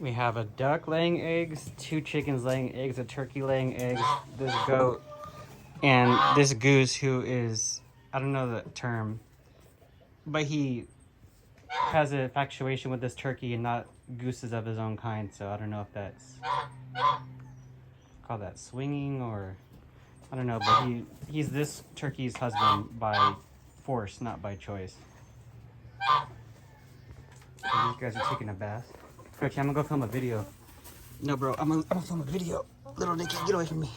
We have a duck laying eggs, 2 chickens laying eggs, a turkey laying eggs, this goat, and this goose who is, I don't know the term, but he has an infatuation with this turkey and not gooses of his own kind, so I don't know if that's called that swinging or I don't know, but he's this turkey's husband by force, not by choice. So these guys are taking a bath. Coach, I'm gonna go film a video. No, bro, I'm gonna film a video. Little Nicky, get away from me.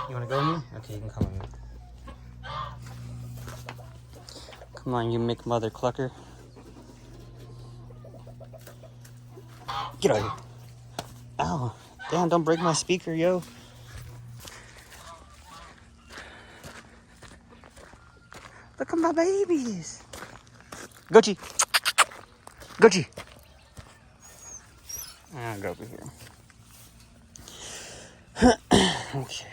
You wanna go with me? Okay, you can come with me. Come on, you McMother clucker. Get out of here. Ow. Damn, don't break my speaker, yo. Look at my babies. Gucci. Gucci. I'll go over here. Okay.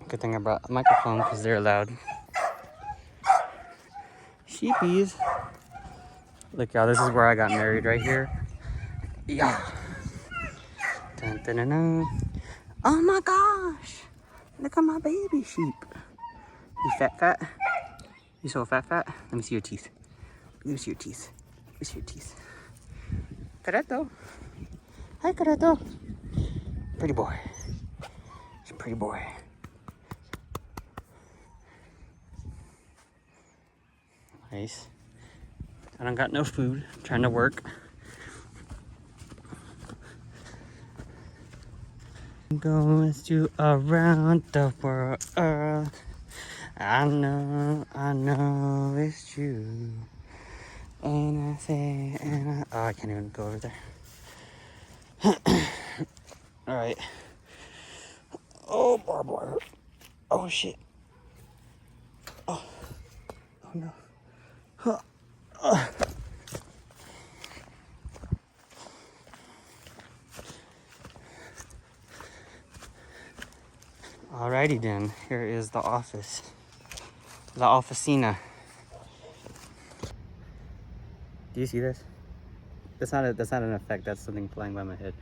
Good thing I brought a microphone because they're loud. Sheepies. Look, y'all, this is where I got married right here. Yeah. Dun, dun, dun, dun. Oh my gosh. Look at my baby sheep. You fat? You so fat? Let me see your teeth. Let me see your teeth. Let me see your teeth. Careto. Hi, Careto. Pretty boy. He's a pretty boy. Nice. I don't got no food. I'm trying to work. I'm going to around the world. I know it's true. And I say, oh, I can't even go over there. All right. Oh, barbed wire. Oh, shit. Oh no. Huh. Alrighty then, here is the office. La oficina. Do you see this? That's not an effect, that's something flying by my head.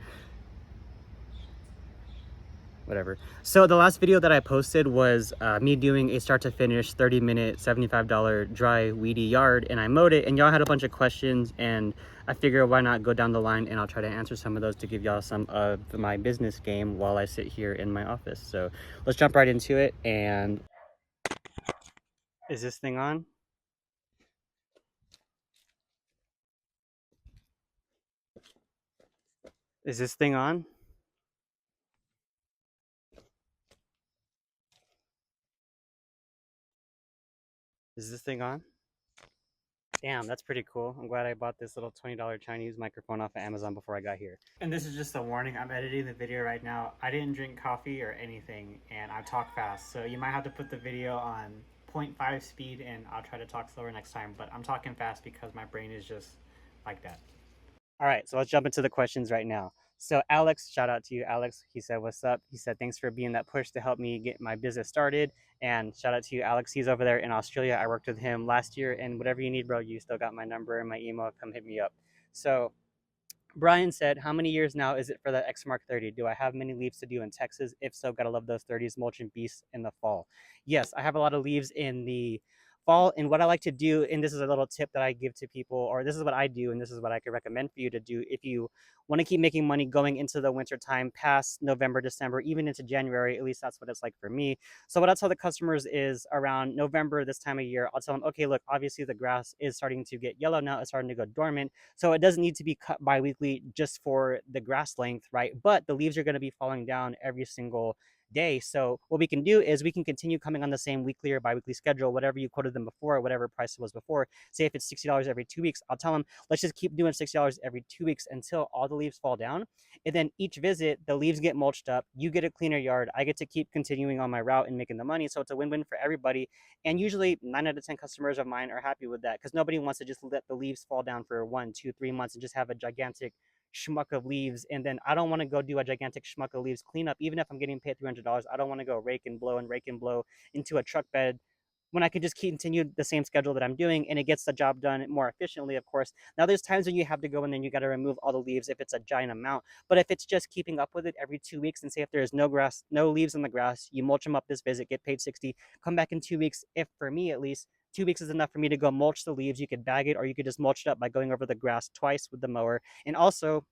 Whatever. So the last video that I posted was me doing a start to finish 30-minute $75 dry weedy yard, and I mowed it, and y'all had a bunch of questions, and I figured why not go down the line and I'll try to answer some of those to give y'all some of my business game while I sit here in my office. So let's jump right into it. And is this thing on? Is this thing on? Is this thing on? Damn, that's pretty cool. I'm glad I bought this little $20 Chinese microphone off of Amazon before I got here. And this is just a warning. I'm editing the video right now. I didn't drink coffee or anything, and I talk fast. So you might have to put the video on 0.5 speed, and I'll try to talk slower next time. But I'm talking fast because my brain is just like that. All right, so let's jump into the questions right now. So Alex, shout out to you, Alex. He said, what's up? He said, thanks for being that push to help me get my business started. And shout out to you, Alex. He's over there in Australia. I worked with him last year, and whatever you need, bro, you still got my number and my email. Come hit me up. So Brian said, how many years now is it for the X Mark 30? Do I have many leaves to do in Texas? If so, gotta love those 30s, mulching beasts in the fall. Yes, I have a lot of leaves in the fall. And what I like to do, and this is a little tip that I give to people, or this is what I do, and this is what I could recommend for you to do if you want to keep making money going into the winter time, past November, December, even into January. At least that's what it's like for me. So what I tell the customers is around November, this time of year, I'll tell them, okay, look, obviously the grass is starting to get yellow now. It's starting to go dormant. So it doesn't need to be cut bi-weekly just for the grass length, right? But the leaves are going to be falling down every single day. So what we can do is we can continue coming on the same weekly or bi-weekly schedule, whatever you quoted them before, whatever price it was before. Say if it's $60 every 2 weeks, I'll tell them, let's just keep doing $60 every 2 weeks until all the leaves fall down. And then each visit, the leaves get mulched up, you get a cleaner yard, I get to keep continuing on my route and making the money. So it's a win-win for everybody. And usually 9 out of 10 customers of mine are happy with that because nobody wants to just let the leaves fall down for 1, 2, 3 months and just have a gigantic schmuck of leaves. And then I don't want to go do a gigantic schmuck of leaves cleanup. Even if I'm getting paid $300, I don't want to go rake and blow into a truck bed when I could just continue the same schedule that I'm doing and it gets the job done more efficiently, of course. Now, there's times when you have to go in and you got to remove all the leaves if it's a giant amount. But if it's just keeping up with it every 2 weeks and say if there's no grass, no leaves in the grass, you mulch them up this visit, get paid 60, come back in 2 weeks. If for me at least, 2 weeks is enough for me to go mulch the leaves. You could bag it or you could just mulch it up by going over the grass twice with the mower. And also,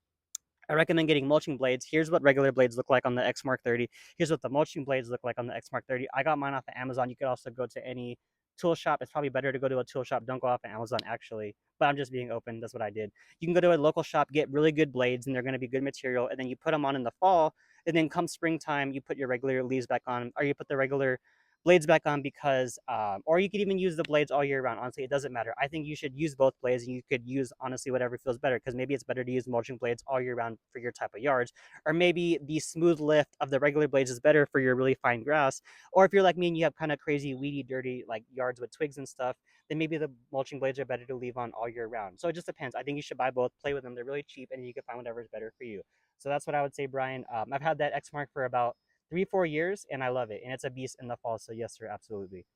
I recommend getting mulching blades. Here's what regular blades look like on the Exmark 30. Here's what the mulching blades look like on the Exmark 30. I got mine off of Amazon. You could also go to any tool shop. It's probably better to go to a tool shop. Don't go off of Amazon, actually. But I'm just being open. That's what I did. You can go to a local shop, get really good blades, and they're going to be good material. And then you put them on in the fall. And then come springtime, you put your regular leaves back on, or you put the regular blades back on because, or you could even use the blades all year round. Honestly, it doesn't matter. I think you should use both blades, and you could use honestly whatever feels better. Because maybe it's better to use mulching blades all year round for your type of yards, or maybe the smooth lift of the regular blades is better for your really fine grass. Or if you're like me and you have kind of crazy, weedy, dirty like yards with twigs and stuff, then maybe the mulching blades are better to leave on all year round. So it just depends. I think you should buy both, play with them. They're really cheap, and you can find whatever is better for you. So that's what I would say, Brian. I've had that Exmark for about 3, 4 years, and I love it. And it's a beast in the fall. So yes, sir, absolutely.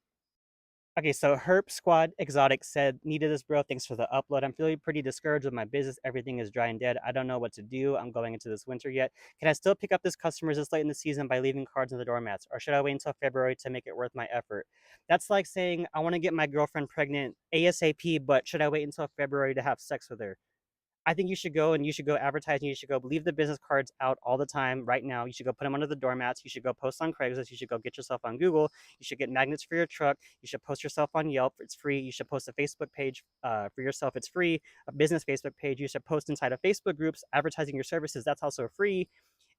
Okay, so Herp Squad Exotic said, needed this, bro. Thanks for the upload. I'm feeling pretty discouraged with my business. Everything is dry and dead. I don't know what to do. I'm going into this winter yet. Can I still pick up this customers this late in the season by leaving cards on the doormats? Or should I wait until February to make it worth my effort? That's like saying, I want to get my girlfriend pregnant ASAP, but should I wait until February to have sex with her? I think you should go and you should go advertise and you should go leave the business cards out all the time right now. You should go put them under the doormats. You should go post on Craigslist. You should go get yourself on Google. You should get magnets for your truck. You should post yourself on Yelp. It's free. You should post a Facebook page for yourself. It's free. A business Facebook page. You should post inside of Facebook groups advertising your services. That's also free.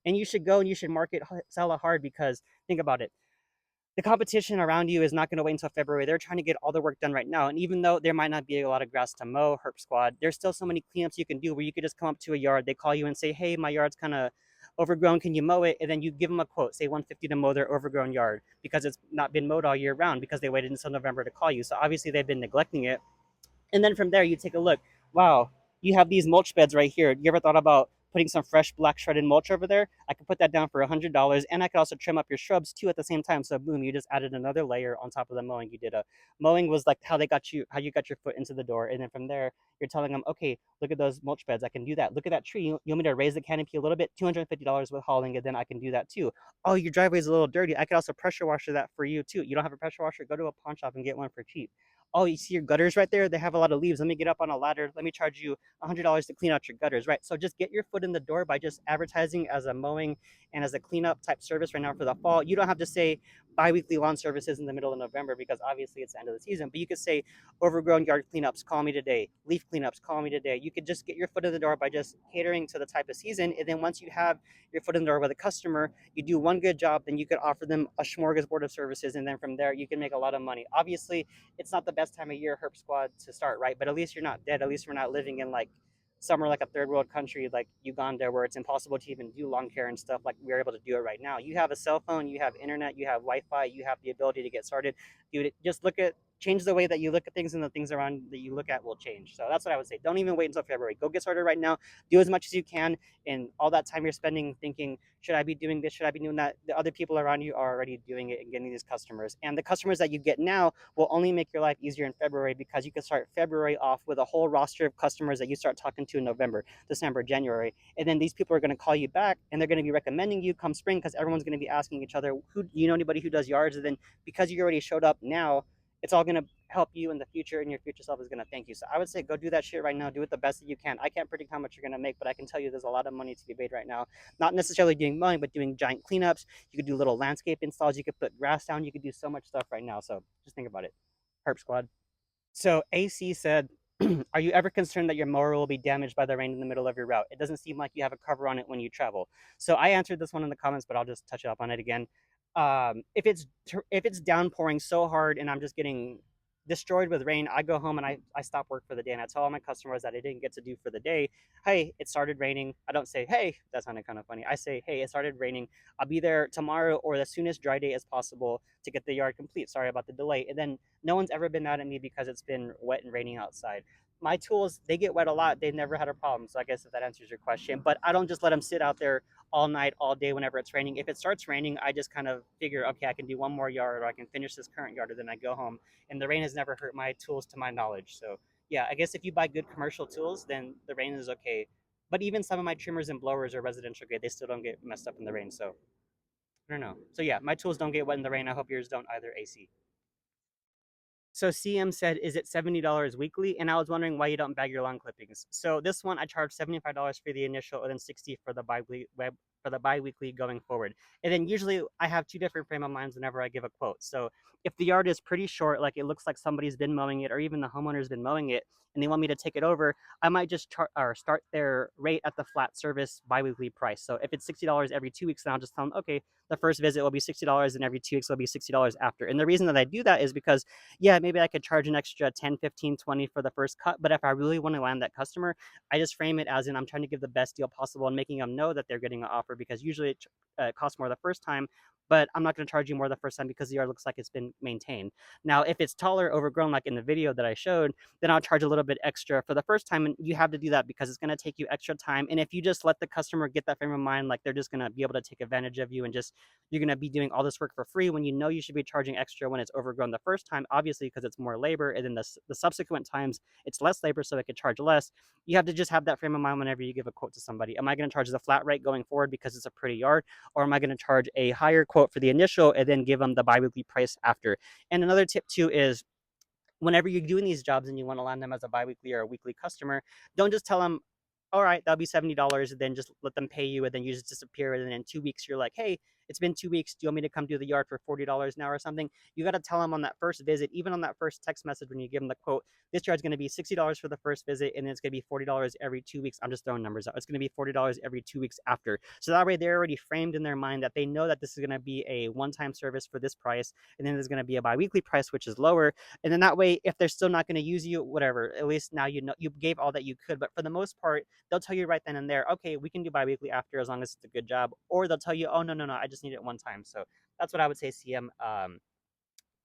And you should go and you should market, sell it hard because think about it, the competition around you is not going to wait until February. They're trying to get all the work done right now. And even though there might not be a lot of grass to mow, Herp Squad, there's still so many cleanups you can do where you could just come up to a yard. They call you and say, hey, my yard's kind of overgrown. Can you mow it? And then you give them a quote, say 150 to mow their overgrown yard because it's not been mowed all year round because they waited until November to call you. So obviously they've been neglecting it. And then from there, you take a look. Wow, you have these mulch beds right here. You ever thought about putting some fresh black shredded mulch over there? I could put that down for $100, and I could also trim up your shrubs too at the same time. So boom, you just added another layer on top of the mowing you did. A mowing was like how you got your foot into the door, and then from there, you're telling them, okay, look at those mulch beds. I can do that. Look at that tree. You want me to raise the canopy a little bit? $250 with hauling, and then I can do that too. Oh, your driveway is a little dirty. I could also pressure washer that for you too. You don't have a pressure washer? Go to a pawn shop and get one for cheap. Oh, you see your gutters right there? They have a lot of leaves. Let me get up on a ladder. Let me charge you $100 to clean out your gutters, right? So just get your foot in the door by just advertising as a mowing and as a cleanup type service right now for the fall. You don't have to say bi-weekly lawn services in the middle of November because obviously it's the end of the season, but you could say overgrown yard cleanups, call me today. Leaf cleanups, call me today. You could just get your foot in the door by just catering to the type of season. And then once you have your foot in the door with a customer, you do one good job, then you could offer them a smorgasbord of services. And then from there, you can make a lot of money. Obviously, it's not the best time of year, Herp Squad, to start, right? But at least you're not dead. At least we're not living in like somewhere like a third world country like Uganda where it's impossible to even do lawn care and stuff like we're able to do it right now. You have a cell phone, you have internet, you have Wi-Fi, you have the ability to get started. Dude, just look at change the way that you look at things and the things around that you look at will change. So that's what I would say. Don't even wait until February. Go get started right now. Do as much as you can. And all that time you're spending thinking, should I be doing this? Should I be doing that? The other people around you are already doing it and getting these customers. And the customers that you get now will only make your life easier in February because you can start February off with a whole roster of customers that you start talking to in November, December, January. And then these people are going to call you back and they're going to be recommending you come spring because everyone's going to be asking each other, who do you know anybody who does yards? And then because you already showed up now, it's all going to help you in the future and your future self is going to thank you. So I would say go do that shit right now. Do it the best that you can. I can't predict how much you're going to make, but I can tell you there's a lot of money to be made right now. Not necessarily doing mowing, but doing giant cleanups. You could do little landscape installs. You could put grass down. You could do so much stuff right now. So just think about it. Herp Squad. So AC said, are you ever concerned that your mower will be damaged by the rain in the middle of your route? It doesn't seem like you have a cover on it when you travel. So I answered this one in the comments, but I'll just touch up on it again. If it's downpouring so hard and I'm just getting destroyed with rain, I go home and I stop work for the day and I tell all my customers that I didn't get to do for the day. Hey, it started raining. I don't say, hey, that sounded kind of funny. I say, hey, it started raining. I'll be there tomorrow or the soonest dry day as possible to get the yard complete. Sorry about the delay. And then no one's ever been mad at me because it's been wet and raining outside. my tools, they get wet a lot. They've never had a problem. So I guess if that answers your question, but I don't just let them sit out there all night, all day whenever it's raining. If it starts raining, I just kind of figure, okay, I can do one more yard or I can finish this current yard, and then I go home. And the rain has never hurt my tools to my knowledge. So yeah, I guess if you buy good commercial tools, then the rain is okay. But even some of my trimmers and blowers are residential grade. They still don't get messed up in the rain. So I don't know. So yeah, my tools don't get wet in the rain. I hope yours don't either, AC. So CM said, "Is it $70 weekly?" And I was wondering why you don't bag your lawn clippings. So this one, I charge $75 for the initial, and then 60 for the bi-weekly going forward. And then usually I have two different frame of minds whenever I give a quote. So if the yard is pretty short, like it looks like somebody's been mowing it, or even the homeowner's been mowing it, and they want me to take it over, I might just start their rate at the flat service biweekly price. So if it's $60 every 2 weeks, then I'll just tell them, okay, the first visit will be $60, and every 2 weeks will be $60 after. And the reason that I do that is because yeah, maybe I could charge an extra 10, 15, 20 for the first cut. But if I really want to land that customer, I just frame it as in I'm trying to give the best deal possible and making them know that they're getting an offer, because usually it costs more the first time. But I'm not going to charge you more the first time because the yard looks like it's been maintained. Now, if it's taller, overgrown, like in the video that I showed, then I'll charge a little bit extra for the first time. And you have to do that because it's going to take you extra time. And if you just let the customer get that frame of mind, like they're just going to be able to take advantage of you and just you're going to be doing all this work for free when you know you should be charging extra when it's overgrown the first time, obviously, because it's more labor. And then the subsequent times, it's less labor, so it could charge less. You have to just have that frame of mind whenever you give a quote to somebody. Am I going to charge the flat rate going forward because it's a pretty yard? Or am I going to charge a higher quote for the initial and then give them the biweekly price after? And another tip, too, is whenever you're doing these jobs and you want to land them as a biweekly or a weekly customer, don't just tell them, all right, that'll be $70, and then just let them pay you, and then you just disappear. And then in 2 weeks, you're like, hey, it's been 2 weeks. Do you want me to come do the yard for $40 now or something? You got to tell them on that first visit, even on that first text message when you give them the quote, this yard's going to be $60 for the first visit, and then it's going to be $40 every 2 weeks. I'm just throwing numbers out. It's going to be $40 every 2 weeks after. So that way they're already framed in their mind that they know that this is going to be a one-time service for this price, and then there's going to be a biweekly price, which is lower. And then that way, if they're still not going to use you, whatever, at least now you know you gave all that you could. But for the most part, they'll tell you right then and there, okay, we can do biweekly after as long as it's a good job. Or they'll tell you, oh, no, no, no, I just need it one time. So that's what I would say, CM.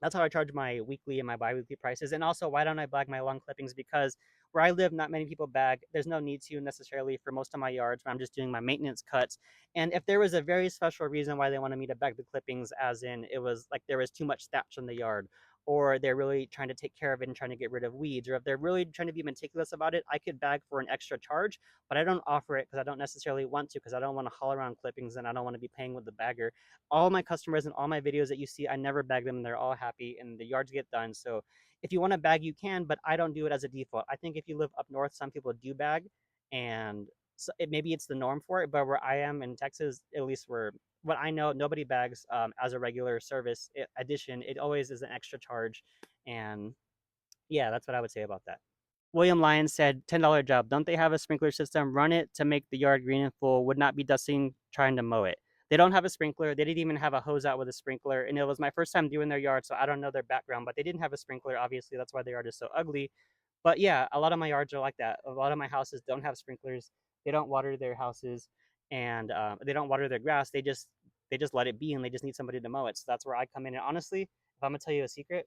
That's how I charge my weekly and my biweekly prices. And also, why don't I bag my lawn clippings? Because where I live, not many people bag. There's no need to necessarily for most of my yards where I'm just doing my maintenance cuts. And if there was a very special reason why they wanted me to bag the clippings, as in it was like there was too much thatch in the yard, or they're really trying to take care of it and trying to get rid of weeds, or if they're really trying to be meticulous about it, I could bag for an extra charge, but I don't offer it because I don't necessarily want to, because I don't want to haul around clippings and I don't want to be paying with the bagger. All my customers and all my videos that you see, I never bag them and they're all happy and the yards get done. So if you want to bag, you can, but I don't do it as a default. I think if you live up north, some people do bag, and so maybe it's the norm for it. But where I am in Texas, at least where what I know, nobody bags as a regular service addition. It always is an extra charge, and yeah, that's what I would say about that. William Lyons said, $10 job. Don't they have a sprinkler system? Run it to make the yard green and full. Would not be dusting trying to mow it. They don't have a sprinkler. They didn't even have a hose out with a sprinkler. And it was my first time doing their yard, so I don't know their background, but they didn't have a sprinkler. Obviously, that's why their yard is so ugly. But yeah, a lot of my yards are like that. A lot of my houses don't have sprinklers. They don't water their houses, and they don't water their grass. They just let it be, and they just need somebody to mow it. So that's where I come in. And honestly, if I'm gonna tell you a secret,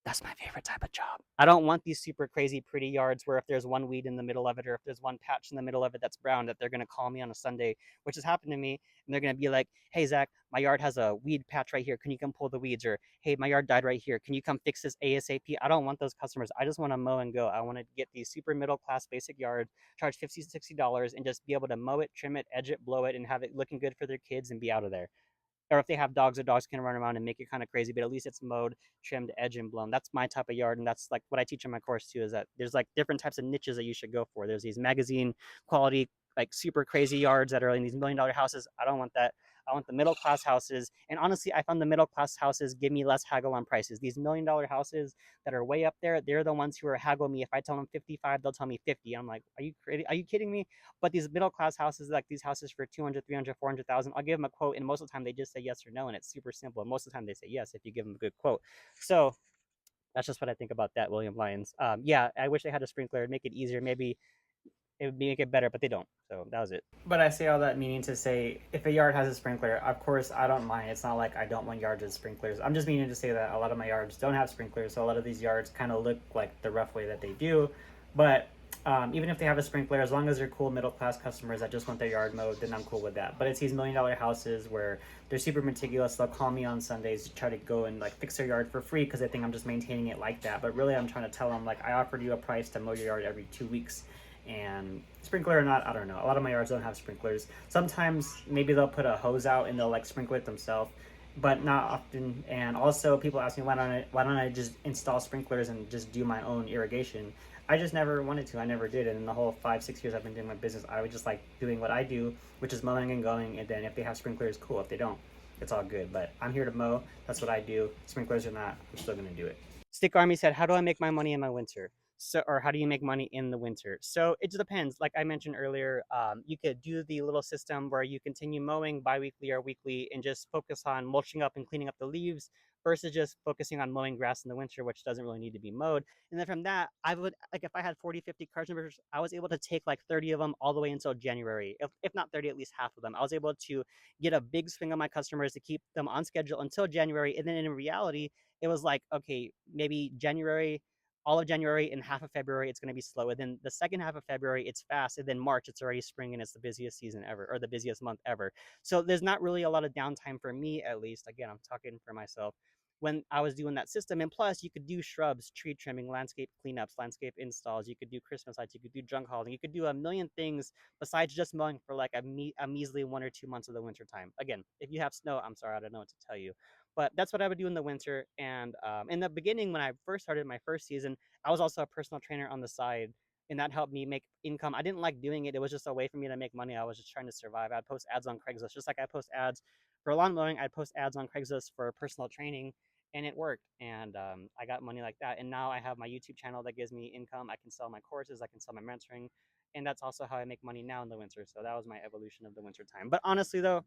that's my favorite type of job. I don't want these super crazy pretty yards where if there's one weed in the middle of it or if there's one patch in the middle of it that's brown, that they're going to call me on a Sunday, which has happened to me. And they're going to be like, hey, Zach, my yard has a weed patch right here. Can you come pull the weeds? Or, hey, my yard died right here. Can you come fix this ASAP? I don't want those customers. I just want to mow and go. I want to get these super middle class basic yards, charge $50, $60, and just be able to mow it, trim it, edge it, blow it, and have it looking good for their kids and be out of there. Or if they have dogs, the dogs can run around and make it kind of crazy, but at least it's mowed, trimmed, edge, and blown. That's my type of yard, and that's like what I teach in my course too. Is that there's like different types of niches that you should go for. There's these magazine quality, like super crazy yards that are in these $1 million houses. I don't want that. I want the middle class houses. And honestly, I found the middle class houses give me less haggle on prices. These $1 million houses that are way up there, they're the ones who are haggle me. If I tell them 55, they'll tell me 50. I'm like, are you crazy? Are you kidding me? But these middle class houses, like these houses for 200, 300, 400,000, I'll give them a quote, and most of the time they just say yes or no, and it's super simple. And most of the time they say yes if you give them a good quote. So that's just what I think about that, William Lyons. Yeah, I wish they had a sprinkler, make it easier. Maybe it would make it better, but they don't. So that was it. But I say all that meaning to say, if a yard has a sprinkler, of course I don't mind. It's not like I don't want yards with sprinklers. I'm just meaning to say that a lot of my yards don't have sprinklers, so a lot of these yards kind of look like the rough way that they do. But even if they have a sprinkler, as long as they're cool middle class customers that just want their yard mowed, then I'm cool with that. But it's these $1 million houses where they're super meticulous. They'll call me on Sundays to try to go and like fix their yard for free because they think I'm just maintaining it like that. But really, I'm trying to tell them like I offered you a price to mow your yard every 2 weeks. And sprinkler or not, I don't know. A lot of my yards don't have sprinklers. Sometimes maybe they'll put a hose out and they'll like sprinkle it themselves, but not often. And also, people ask me why don't I just install sprinklers and just do my own irrigation? I just never wanted to. I never did. And in the whole 5-6 years I've been doing my business, I was just like doing what I do, which is mowing and going. And then if they have sprinklers, cool. If they don't, it's all good. But I'm here to mow. That's what I do. Sprinklers or not, I'm still gonna do it. Stick Army said, "How do I make my money in my winter?" So, or how do you make money in the winter? So it just depends. Like I mentioned earlier, you could do the little system where you continue mowing bi-weekly or weekly and just focus on mulching up and cleaning up the leaves versus just focusing on mowing grass in the winter, which doesn't really need to be mowed. And then from that, I would like if I had 40, 50 customers, I was able to take like 30 of them all the way until January. If not 30, at least half of them. I was able to get a big swing of my customers to keep them on schedule until January. And then in reality, it was like, okay, maybe January, all of January and half of February, it's going to be slow. And then the second half of February, it's fast. And then March, it's already spring and it's the busiest season ever, or the busiest month ever. So there's not really a lot of downtime for me, at least. Again, I'm talking for myself when I was doing that system. And plus, you could do shrubs, tree trimming, landscape cleanups, landscape installs. You could do Christmas lights. You could do junk hauling. You could do a million things besides just mowing for like a measly 1 or 2 months of the winter time. Again, if you have snow, I'm sorry, I don't know what to tell you. But that's what I would do in the winter. And in the beginning, when I first started my first season, I was also a personal trainer on the side, and that helped me make income. I didn't like doing it; it was just a way for me to make money. I was just trying to survive. I'd post ads on Craigslist, just like I post ads for lawn mowing. I'd post ads on Craigslist for personal training, and it worked. And I got money like that. And now I have my YouTube channel that gives me income. I can sell my courses. I can sell my mentoring, and that's also how I make money now in the winter. So that was my evolution of the winter time. But honestly, though,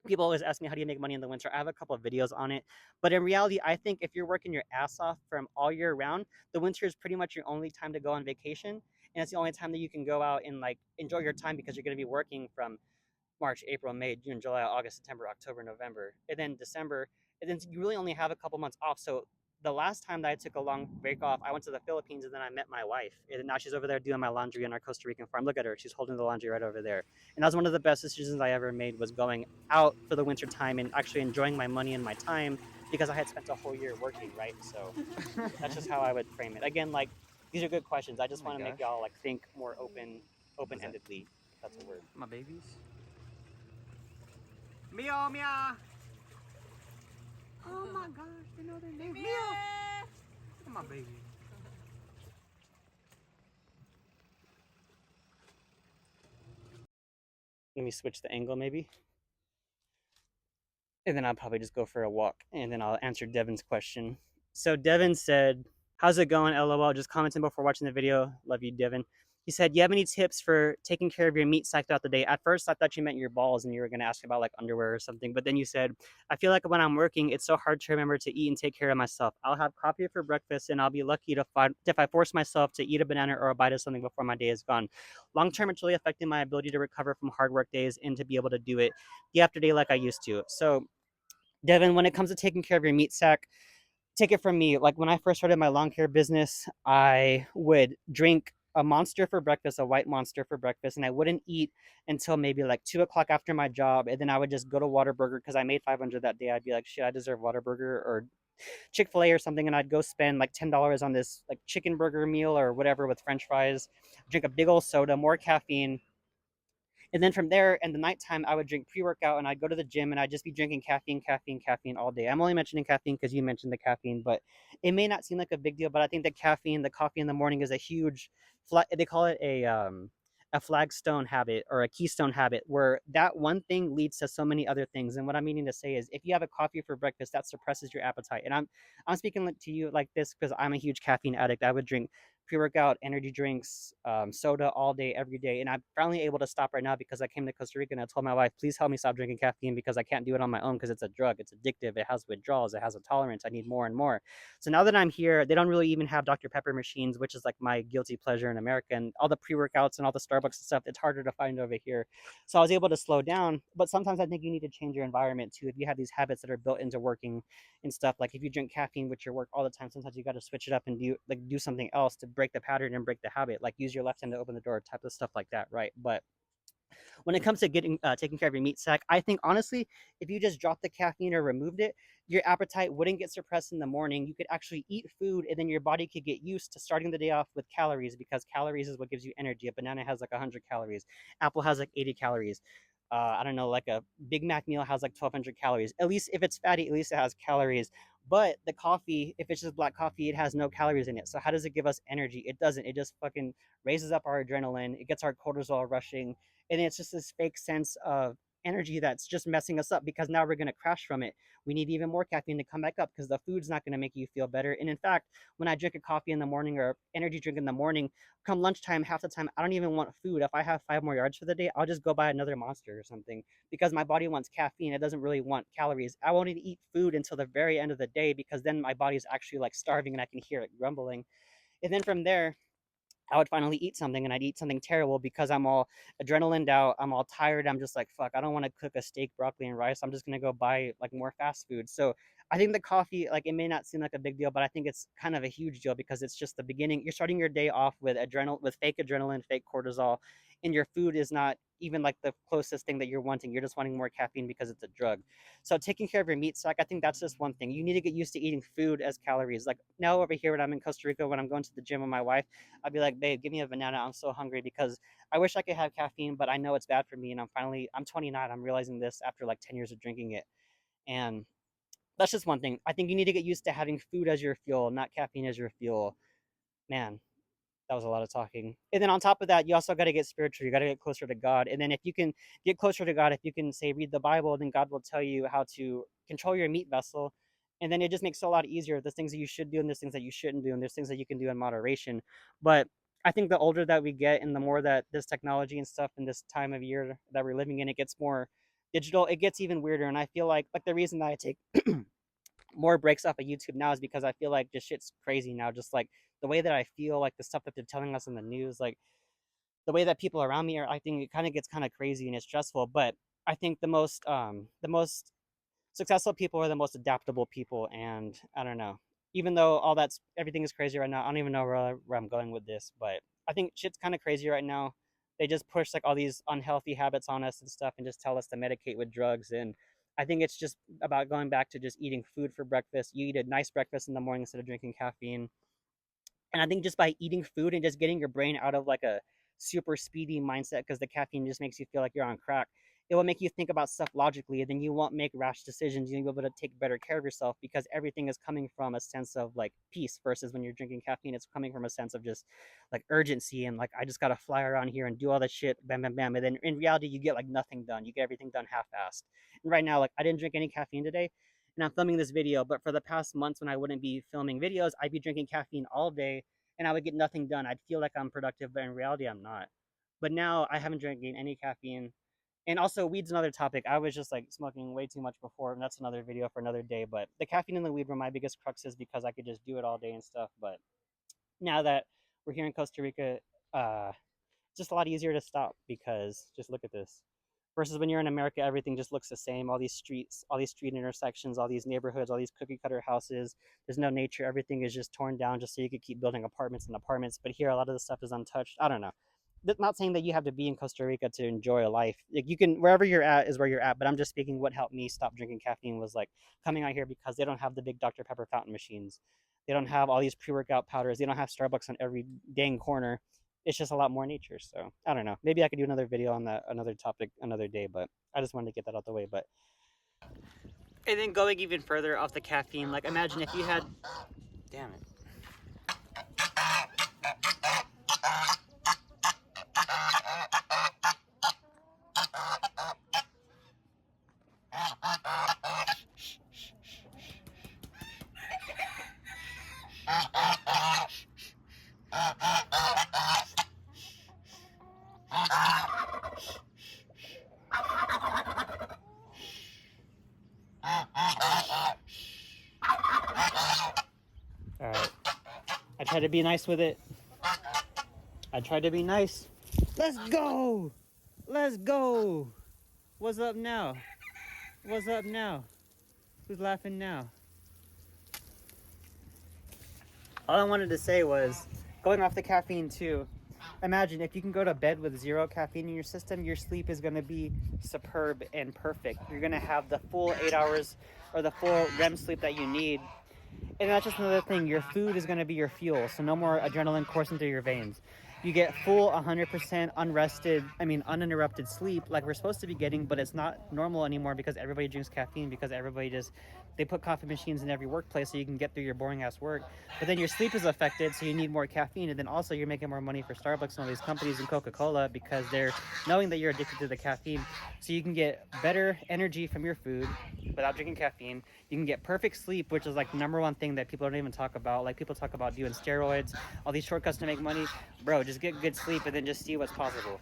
people always ask me, how do you make money in the winter? I have a couple of videos on it, but in reality, I think if you're working your ass off from all year round, the winter is pretty much your only time to go on vacation, and it's the only time that you can go out and like enjoy your time because you're going to be working from March, April, May, June, July, August, September, October, November, and then December, and then you really only have a couple months off. So the last time that I took a long break off, I went to the Philippines, and then I met my wife, and now she's over there doing my laundry on our Costa Rican farm. Look at her; she's holding the laundry right over there. And that was one of the best decisions I ever made, was going out for the winter time and actually enjoying my money and my time because I had spent a whole year working, right? So that's just how I would frame it. Again, like these are good questions. I Oh just my want to make gosh. y'all like think more What's that? open-endedly, if that's a word. My babies? Mia, Mia! Oh my gosh, they know their name. Mia! Look at my baby. Let me switch the angle maybe. And then I'll probably just go for a walk, and then I'll answer Devin's question. So Devin said, "How's it going? LOL." Just commenting before watching the video. Love you, Devin. He said, "You have any tips for taking care of your meat sack throughout the day?" At first, I thought you meant your balls, and you were going to ask about like underwear or something. But then you said, "I feel like when I'm working, it's so hard to remember to eat and take care of myself. I'll have coffee for breakfast, and I'll be lucky to find if I force myself to eat a banana or a bite of something before my day is gone. Long term, it's really affecting my ability to recover from hard work days and to be able to do it the after day like I used to." So Devin, when it comes to taking care of your meat sack, take it from me. Like when I first started my lawn care business, I would drink a monster for breakfast, a white monster for breakfast, and I wouldn't eat until maybe like 2 o'clock after my job. And then I would just go to Whataburger because I made 500 that day. I'd be like, shit, I deserve Whataburger or Chick-fil-A or something, and I'd go spend like $10 on this like chicken burger meal or whatever with French fries, drink a big old soda, more caffeine, and then from there, in the nighttime, I would drink pre workout and I'd go to the gym and I'd just be drinking caffeine, caffeine, caffeine all day. I'm only mentioning caffeine because you mentioned the caffeine, but it may not seem like a big deal. But I think the caffeine, the coffee in the morning is a huge, they call it a flagstone habit or a keystone habit where that one thing leads to so many other things. And what I'm meaning to say is if you have a coffee for breakfast, that suppresses your appetite. And I'm speaking to you like this because I'm a huge caffeine addict. I would drink pre-workout, energy drinks, soda all day, every day. And I'm finally able to stop right now because I came to Costa Rica and I told my wife, please help me stop drinking caffeine because I can't do it on my own because it's a drug. It's addictive. It has withdrawals. It has a tolerance. I need more and more. So now that I'm here, they don't really even have Dr. Pepper machines, which is like my guilty pleasure in America. And all the pre-workouts and all the Starbucks and stuff, it's harder to find over here. So I was able to slow down. But sometimes I think you need to change your environment too. If you have these habits that are built into working and stuff, like if you drink caffeine with your work all the time, sometimes you got to switch it up and do something else to break the pattern and break the habit, like use your left hand to open the door, type of stuff like that, right? But when it comes to getting taking care of your meat sack, I think honestly, if you just dropped the caffeine or removed it, your appetite wouldn't get suppressed in the morning. You could actually eat food, and then your body could get used to starting the day off with calories because calories is what gives you energy. A banana has like 100 calories, apple has like 80 calories. I don't know, like a Big Mac meal has like 1,200 calories. At least if it's fatty, at least it has calories. But the coffee, if it's just black coffee, it has no calories in it. So how does it give us energy? It doesn't. It just fucking raises up our adrenaline. It gets our cortisol rushing, and it's just this fake sense of energy that's just messing us up because now we're going to crash from it. We need even more caffeine to come back up because the food's not going to make you feel better. And in fact, when I drink a coffee in the morning or energy drink in the morning, come lunchtime, half the time I don't even want food. If I have 5 more yards for the day, I'll just go buy another Monster or something because my body wants caffeine. It doesn't really want calories. I won't even eat food until the very end of the day because then my body's actually like starving and I can hear it grumbling. And then from there, I would finally eat something and I'd eat something terrible because I'm all adrenaline out. I'm all tired. I'm just like, fuck, I don't want to cook a steak, broccoli, and rice. I'm just going to go buy like more fast food. So I think the coffee, like it may not seem like a big deal, but I think it's kind of a huge deal because it's just the beginning. You're starting your day off with with fake adrenaline, fake cortisol, and your food is not even like the closest thing that you're wanting. You're just wanting more caffeine because it's a drug. So taking care of your meat sack, I think that's just one thing. You need to get used to eating food as calories. Like now over here when I'm in Costa Rica, when I'm going to the gym with my wife, I'd be like, babe, give me a banana. I'm so hungry because I wish I could have caffeine, but I know it's bad for me. And I'm 29. I'm realizing this after like 10 years of drinking it. And that's just one thing. I think you need to get used to having food as your fuel, not caffeine as your fuel. Man, that was a lot of talking. And then on top of that, you also got to get spiritual. You got to get closer to God. And then if you can get closer to God, if you can say read the Bible, then God will tell you how to control your meat vessel. And then it just makes it a lot easier. There's things that you should do and there's things that you shouldn't do and there's things that you can do in moderation. But I think the older that we get and the more that this technology and stuff in this time of year that we're living in, it gets more digital, it gets even weirder. And I feel like the reason that I take more breaks off of YouTube now is because I feel like this shit's crazy now. Just like the way that I feel, like the stuff that they're telling us in the news, like the way that people around me are acting, it kind of gets kind of crazy and it's stressful. But I think the most successful people are the most adaptable people, and I don't know. Even though all that's everything is crazy right now, I don't even know where I'm going with this, but I think shit's kind of crazy right now. They just push like all these unhealthy habits on us and stuff, and just tell us to medicate with drugs. And I think it's just about going back to just eating food for breakfast. You eat a nice breakfast in the morning instead of drinking caffeine. And I think just by eating food and just getting your brain out of like a super speedy mindset because the caffeine just makes you feel like you're on crack, it will make you think about stuff logically, and then you won't make rash decisions. You'll be able to take better care of yourself because everything is coming from a sense of like peace versus when you're drinking caffeine, it's coming from a sense of just like urgency and like I just gotta fly around here and do all this shit, bam, bam, bam. And then in reality, you get like nothing done. You get everything done half-assed. And right now, like I didn't drink any caffeine today and I'm filming this video, but for the past months when I wouldn't be filming videos, I'd be drinking caffeine all day and I would get nothing done. I'd feel like I'm productive, but in reality, I'm not. But now I haven't drinking any caffeine. And also, weed's another topic. I was just like smoking way too much before, and that's another video for another day. But the caffeine and the weed were my biggest cruxes because I could just do it all day and stuff. But now that we're here in Costa Rica, it's just a lot easier to stop because just look at this. Versus when you're in America, everything just looks the same. All these streets, all these street intersections, all these neighborhoods, all these cookie cutter houses. There's no nature. Everything is just torn down just so you could keep building apartments and apartments. But here, a lot of the stuff is untouched. I don't know. Not saying that you have to be in Costa Rica to enjoy a life. Like you can, wherever you're at is where you're at. But I'm just speaking. What helped me stop drinking caffeine was like coming out here because they don't have the big Dr. Pepper fountain machines. They don't have all these pre-workout powders. They don't have Starbucks on every dang corner. It's just a lot more nature. So I don't know. Maybe I could do another video on that, another topic, another day. But I just wanted to get that out the way. But and then going even further off the caffeine, like imagine if you had, damn it. Alright. I tried to be nice with it. I tried to be nice. Let's go! Let's go! What's up now? What's up now? Who's laughing now? All I wanted to say was, going off the caffeine too, imagine if you can go to bed with 0 caffeine in your system, your sleep is going to be superb and perfect. You're going to have the full 8 hours or the full REM sleep that you need. And that's just another thing, your food is going to be your fuel, so no more adrenaline coursing through your veins. You get full 100% uninterrupted sleep like we're supposed to be getting, but it's not normal anymore because everybody drinks caffeine, because they put coffee machines in every workplace so you can get through your boring ass work. But then your sleep is affected, so you need more caffeine, and then also you're making more money for Starbucks and all these companies and Coca-Cola because they're knowing that you're addicted to the caffeine. So you can get better energy from your food without drinking caffeine. You can get perfect sleep, which is like the #1 thing that people don't even talk about. Like people talk about doing steroids, all these shortcuts to make money. Bro, just get good sleep and then just see what's possible.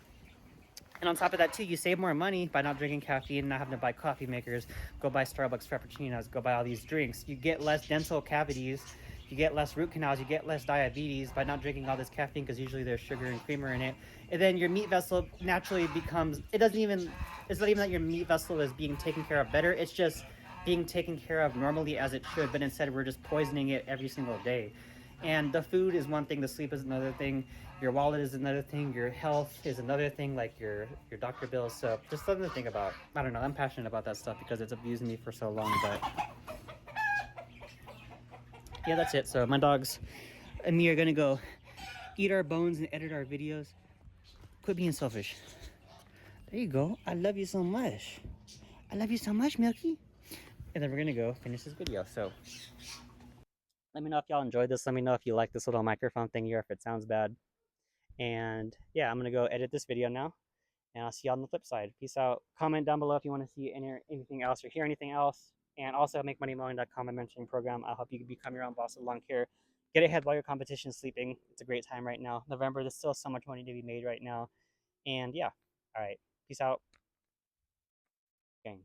And on top of that too, you save more money by not drinking caffeine, not having to buy coffee makers, go buy Starbucks Frappuccinos, go buy all these drinks. You get less dental cavities, you get less root canals, you get less diabetes by not drinking all this caffeine, because usually there's sugar and creamer in it. And then your meat vessel naturally becomes, it's not even that your meat vessel is being taken care of better, it's just being taken care of normally as it should, but instead we're just poisoning it every single day. And the food is one thing, the sleep is another thing, your wallet is another thing, your health is another thing, like your doctor bills. So just something to think about. I don't know, I'm passionate about that stuff because it's abused me for so long. But yeah, that's it. So my dogs and me are gonna go eat our bones and edit our videos. Quit being selfish. There you go. I love you so much. I love you so much, Milky. And then we're gonna go finish this video. So let me know if y'all enjoyed this. Let me know if you like this little microphone thing here, if it sounds bad. And yeah, I'm gonna go edit this video now, and I'll see y'all on the flip side. Peace out. Comment down below if you want to see anything else or hear anything else. And also MakeMoneyMowing.com, a mentoring program. I'll help you become your own boss of lawn care. Get ahead while your competition's sleeping. It's a great time right now. November, there's still so much money to be made right now. And yeah, all right. Peace out. Gang.